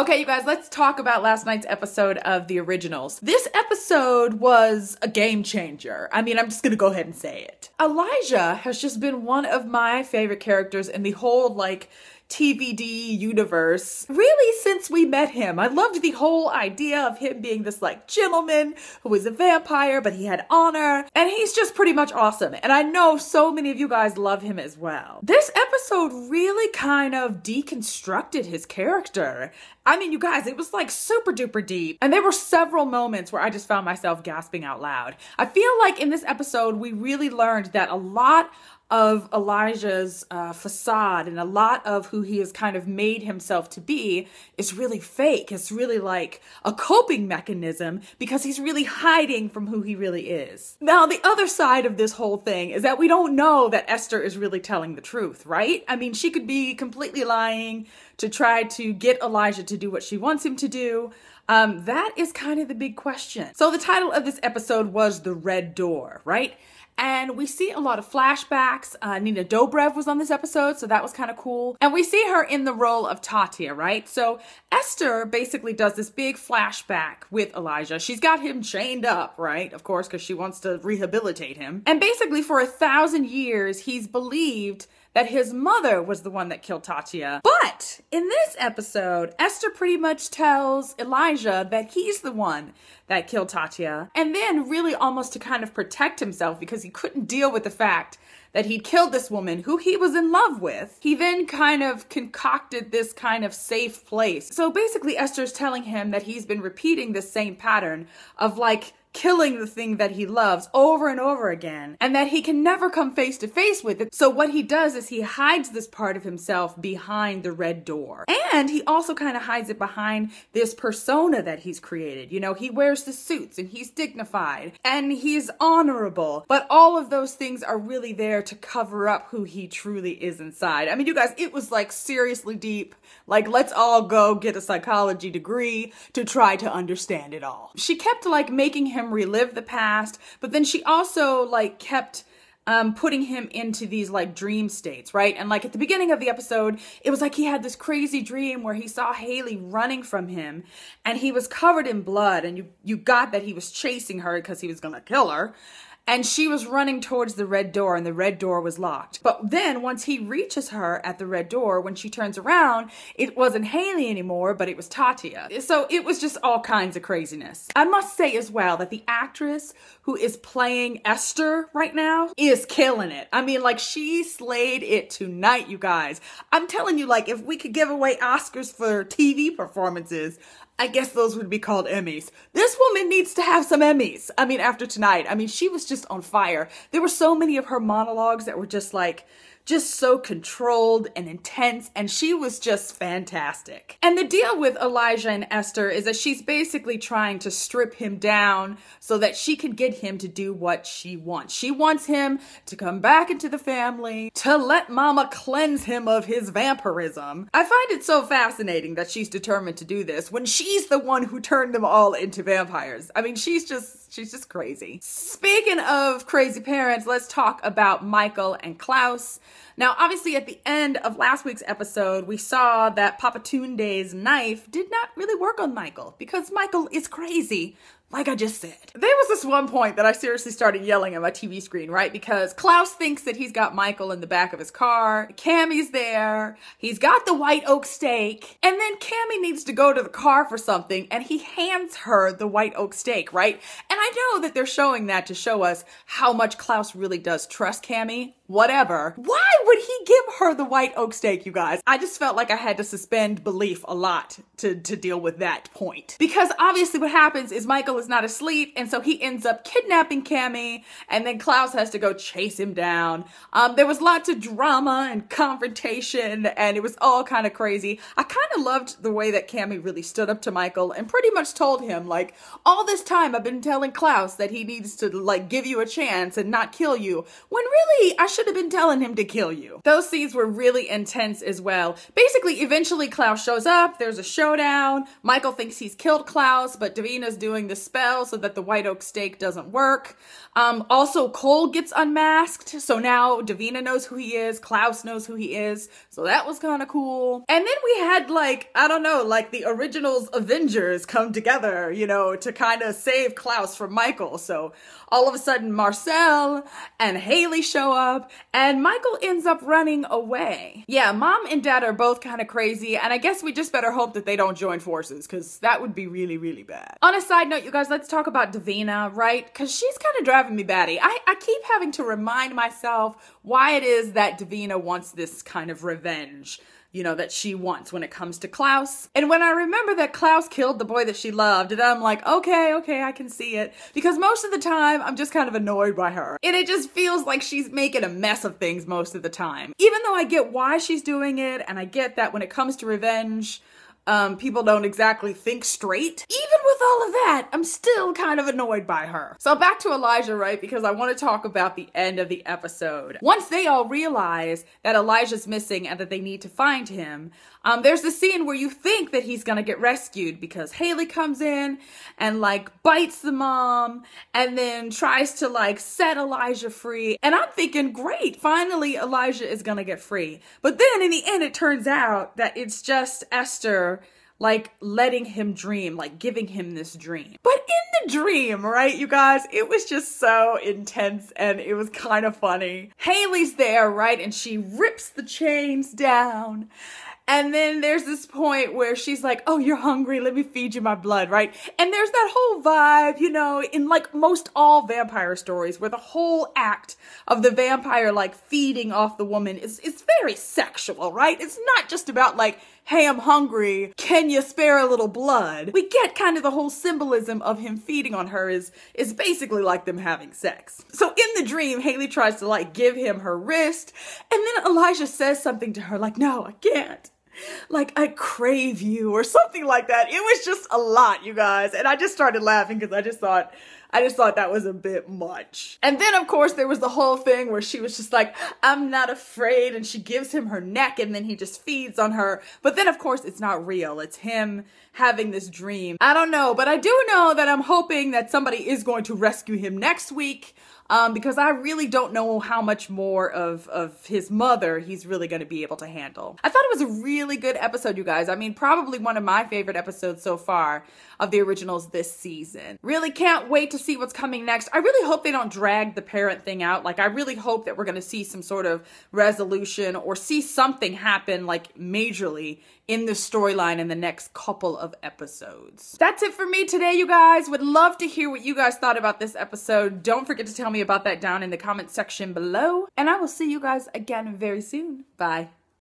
Okay, you guys, let's talk about last night's episode of The Originals. This episode was a game changer. I mean, I'm just gonna go ahead and say it. Elijah has just been one of my favorite characters in the whole, TVD universe, really since we met him. I loved the whole idea of him being this gentleman who was a vampire, but he had honor, and he's just pretty much awesome. And I know so many of you guys love him as well. This episode really kind of deconstructed his character. I mean, you guys, it was super duper deep. And there were several moments where I just found myself gasping out loud. I feel like in this episode, we really learned that a lot of Elijah's facade and a lot of who he has kind of made himself to be is really fake. It's really like a coping mechanism because he's really hiding from who he really is. Now, the other side of this whole thing is that we don't know that Esther is really telling the truth, right? I mean, she could be completely lying to try to get Elijah to do what she wants him to do. That is kind of the big question. So the title of this episode was The Red Door, right? And we see a lot of flashbacks. Nina Dobrev was on this episode, so that was kind of cool. And we see her in the role of Tatia, right? So Esther basically does this big flashback with Elijah. She's got him chained up, right? Of course, because she wants to rehabilitate him. And basically for 1,000 years, he's believed that his mother was the one that killed Tatia. But in this episode, Esther pretty much tells Elijah that he's the one that killed Tatia. And then really almost to kind of protect himself because he couldn't deal with the fact that he'd killed this woman who he was in love with. He then kind of concocted this kind of safe place. So basically Esther's telling him that he's been repeating this same pattern of killing the thing that he loves over and over again, and that he can never come face to face with it. So what he does is he hides this part of himself behind the red door. And he also kind of hides it behind this persona that he's created. You know, he wears the suits and he's dignified and he's honorable, but all of those things are really there to cover up who he truly is inside. I mean, you guys, it was seriously deep. Let's all go get a psychology degree to try to understand it all. She kept making him relive the past, but then she also kept putting him into these dream states, right? And at the beginning of the episode, it was he had this crazy dream where he saw Haley running from him and he was covered in blood, and you got that he was chasing her because he was gonna kill her. And she was running towards the red door, and the red door was locked. But then once he reaches her at the red door, when she turns around, it wasn't Haley anymore, but it was Tatia. So it was just all kinds of craziness. I must say as well that the actress who is playing Esther right now is killing it. I mean, she slayed it tonight, you guys. I'm telling you, if we could give away Oscars for TV performances, I guess those would be called Emmys. This woman needs to have some Emmys. I mean, after tonight, she was just on fire. There were so many of her monologues that were just so controlled and intense, and she was just fantastic. And the deal with Elijah and Esther is that she's basically trying to strip him down so that she can get him to do what she wants. She wants him to come back into the family, to let mama cleanse him of his vampirism. I find it so fascinating that she's determined to do this when she's the one who turned them all into vampires. I mean, she's just crazy. Speaking of crazy parents, let's talk about Michael and Klaus. Now, obviously, at the end of last week's episode, we saw that Papa Tunde's knife did not really work on Michael because Michael is crazy. Like I just said. There was this one point that I seriously started yelling at my TV screen, right? Because Klaus thinks that he's got Michael in the back of his car. Cammie's there. He's got the white oak steak. And then Cammie needs to go to the car for something, and he hands her the white oak steak, right? And I know that they're showing that to show us how much Klaus really does trust Cammie. Whatever. Why would he give her the white oak steak, you guys? I just felt like I had to suspend belief a lot to deal with that point. Because obviously what happens is Michael is not asleep, and so he ends up kidnapping Cammie, and then Klaus has to go chase him down. There was lots of drama and confrontation, and it was all kind of crazy. I kind of loved the way that Cammie really stood up to Michael and pretty much told him, all this time I've been telling Klaus that he needs to, give you a chance and not kill you, when really I should have been telling him to kill you. Those scenes were really intense as well. Basically, eventually Klaus shows up, there's a showdown, Michael thinks he's killed Klaus, but Davina's doing this spell so that the white oak stake doesn't work. Also, Cole gets unmasked, so now Davina knows who he is, Klaus knows who he is, so that was kind of cool. And then we had, like, I don't know, like the Originals Avengers come together, you know, to kind of save Klaus from Michael. So all of a sudden Marcel and Haley show up and Michael ends up running away. Yeah, Mom and Dad are both kind of crazy, and I guess we just better hope that they don't join forces, because that would be really, really bad. On a side note, you guys, let's talk about Davina, right? Because she's kind of driving me batty. I keep having to remind myself why it is that Davina wants this kind of revenge, you know, that she wants when it comes to Klaus. And when I remember that Klaus killed the boy that she loved, and I'm like, okay, I can see it. Because most of the time, I'm just kind of annoyed by her. And it just feels like she's making a mess of things most of the time. Even though I get why she's doing it, and I get that when it comes to revenge, people don't exactly think straight. Even with all of that, I'm still kind of annoyed by her. So back to Elijah, right? Because I want to talk about the end of the episode. Once they all realize that Elijah's missing and that they need to find him, there's the scene where you think that he's gonna get rescued because Haley comes in and like bites the mom and then tries to like set Elijah free. And I'm thinking, great, finally Elijah is gonna get free. But then in the end, it turns out that it's just Esther like letting him dream, like giving him this dream. But in the dream, right, you guys, it was just so intense and it was kind of funny. Haley's there, right, and she rips the chains down. And then there's this point where she's like, oh, you're hungry, let me feed you my blood, right? And there's that whole vibe, you know, in like most all vampire stories where the whole act of the vampire like feeding off the woman is very sexual, right? It's not just about like, hey, I'm hungry, can you spare a little blood? We get kind of the whole symbolism of him feeding on her is basically like them having sex. So in the dream, Haley tries to like give him her wrist, and then Elijah says something to her like, no, I can't. Like, I crave you or something like that. It was just a lot, you guys. And I just started laughing because I just thought that was a bit much. And then, of course, there was the whole thing where she was just like, I'm not afraid. And she gives him her neck and then he just feeds on her. But then, of course, it's not real. It's him having this dream. I don't know, but I do know that I'm hoping that somebody is going to rescue him next week. Because I really don't know how much more of his mother he's really going to be able to handle. I thought it was a really good episode, you guys. I mean, probably one of my favorite episodes so far of the originals this season. Really can't wait to see what's coming next. I really hope they don't drag the parent thing out. Like, I really hope that we're going to see some sort of resolution or see something happen, like, majorly in the storyline in the next couple of episodes. That's it for me today, you guys. Would love to hear what you guys thought about this episode. Don't forget to tell me about that down in the comment section below. And I will see you guys again very soon. Bye.